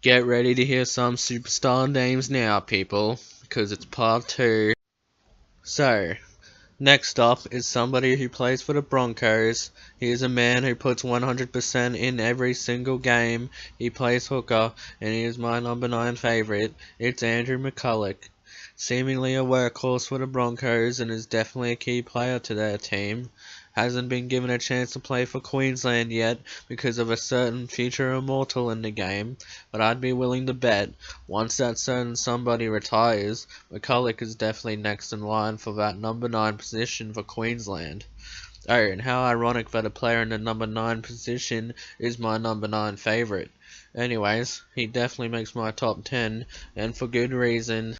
Get ready to hear some superstar names now, people, because it's part 2. So, next up is somebody who plays for the Broncos. He is a man who puts 100% in every single game. He plays hooker, and he is my number 9 favourite. It's Andrew McCulloch. Seemingly a workhorse for the Broncos and is definitely a key player to their team. Hasn't been given a chance to play for Queensland yet because of a certain future immortal in the game, but I'd be willing to bet once that certain somebody retires, McCulloch is definitely next in line for that number 9 position for Queensland. Oh, and how ironic that a player in the number 9 position is my number 9 favourite. Anyways, he definitely makes my top 10, and for good reason.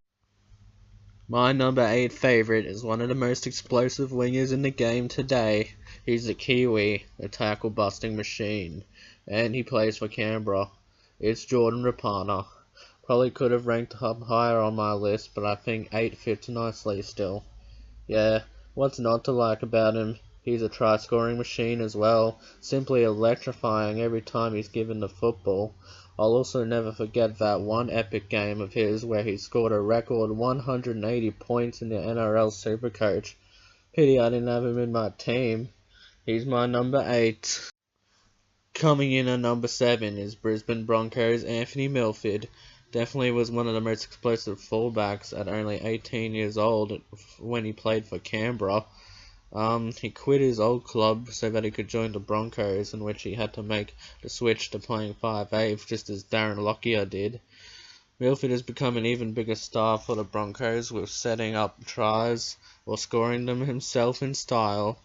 My number 8 favourite is one of the most explosive wingers in the game today. He's a Kiwi, a tackle busting machine, and he plays for Canberra. It's Jordan Rapana. Probably could have ranked up higher on my list, but I think 8 fits nicely still. Yeah, what's not to like about him? He's a try-scoring machine as well, simply electrifying every time he's given the football. I'll also never forget that one epic game of his where he scored a record 180 points in the NRL Supercoach. Pity I didn't have him in my team. He's my number 8. Coming in at number 7 is Brisbane Broncos' Anthony Milford. Definitely was one of the most explosive fullbacks at only 18 years old when he played for Canberra. He quit his old club so that he could join the Broncos, in which he had to make the switch to playing 5'8", just as Darren Lockyer did. Milford has become an even bigger star for the Broncos, with setting up tries or scoring them himself in style.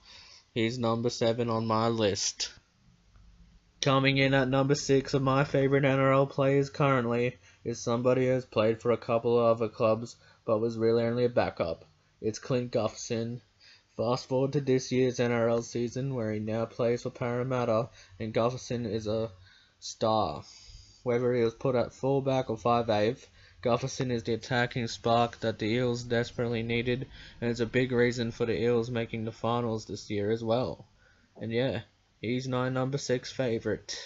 He's number 7 on my list. Coming in at number 6 of my favourite NRL players currently is somebody who has played for a couple of other clubs but was really only a backup. It's Clint Gutherson. Fast forward to this year's NRL season where he now plays for Parramatta, and Gutherson is a star. Whether he was put at fullback or 5'8", Gutherson is the attacking spark that the Eels desperately needed, and is a big reason for the Eels making the finals this year as well. And yeah, he's my number 6 favourite.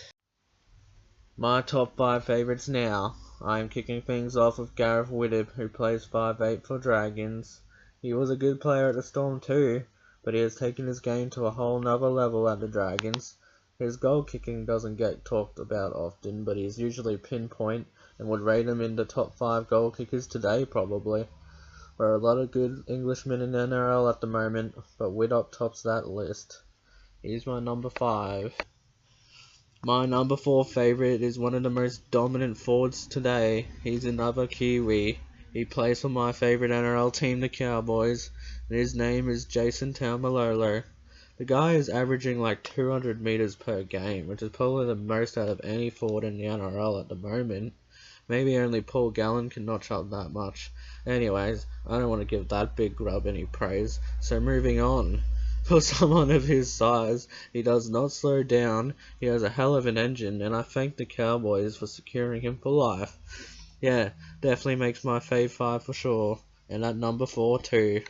My top 5 favourites now. I am kicking things off with Gareth Widdop, who plays 5'8" for Dragons. He was a good player at the Storm too, but he has taken his game to a whole nother level at the Dragons. His goal kicking doesn't get talked about often, but he is usually pinpoint and would rate him in the top 5 goal kickers today probably. There are a lot of good Englishmen in NRL at the moment, but Widdop tops that list. He's my number 5. My number 4 favourite is one of the most dominant forwards today. He's another Kiwi. He plays for my favourite NRL team, the Cowboys, and his name is Jason Taumalolo. The guy is averaging like 200 metres per game, which is probably the most out of any forward in the NRL at the moment. Maybe only Paul Gallen can notch up that much. Anyways, I don't want to give that big grub any praise, so moving on. For someone of his size, he does not slow down, he has a hell of an engine, and I thank the Cowboys for securing him for life. Yeah, definitely makes my fave 5 for sure, and at number 4 too.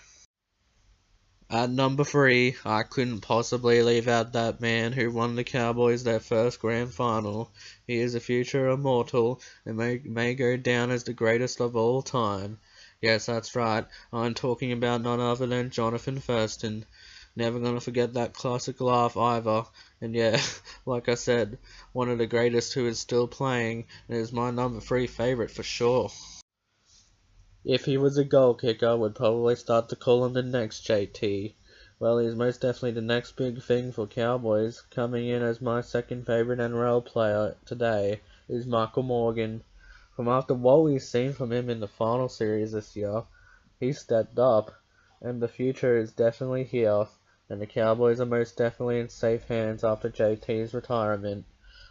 At number 3, I couldn't possibly leave out that man who won the Cowboys their first grand final. He is a future immortal, and may go down as the greatest of all time. Yes, that's right, I'm talking about none other than Jonathan Thurston. Never gonna forget that classic laugh either. And yeah, like I said, one of the greatest who is still playing, and is my number 3 favourite for sure. If he was a goal kicker, would probably start to call him the next JT. Well, he's most definitely the next big thing for Cowboys. Coming in as my second favourite NRL player today is Michael Morgan. From after what we've seen from him in the final series this year, he stepped up, and the future is definitely here. And the Cowboys are most definitely in safe hands after JT's retirement.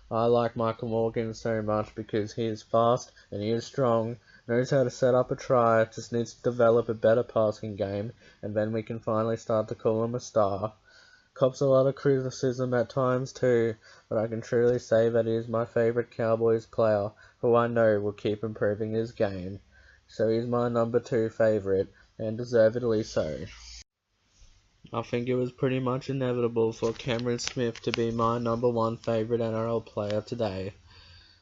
I like Michael Morgan so much because he is fast and he is strong, knows how to set up a try, just needs to develop a better passing game, and then we can finally start to call him a star. Cops a lot of criticism at times too, but I can truly say that he is my favourite Cowboys player, who I know will keep improving his game. So he's my number 2 favourite, and deservedly so. I think it was pretty much inevitable for Cameron Smith to be my number 1 favourite NRL player today.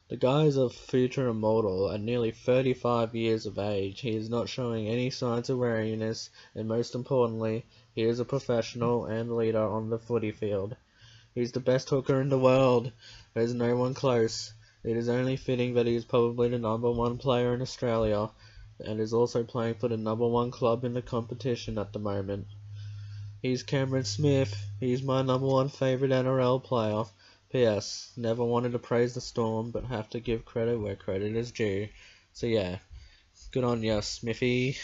The guy is a future immortal. At nearly 35 years of age, he is not showing any signs of weariness, and most importantly, he is a professional and leader on the footy field. He's the best hooker in the world. There's no one close. It is only fitting that he is probably the #1 player in Australia, and is also playing for the #1 club in the competition at the moment. He's Cameron Smith. He's my #1 favourite NRL player. P.S. Never wanted to praise the Storm, but have to give credit where credit is due. So yeah, good on ya, Smithy.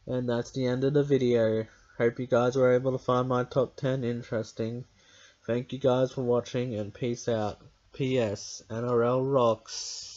And that's the end of the video. Hope you guys were able to find my top 10 interesting. Thank you guys for watching, and peace out. P.S. NRL rocks.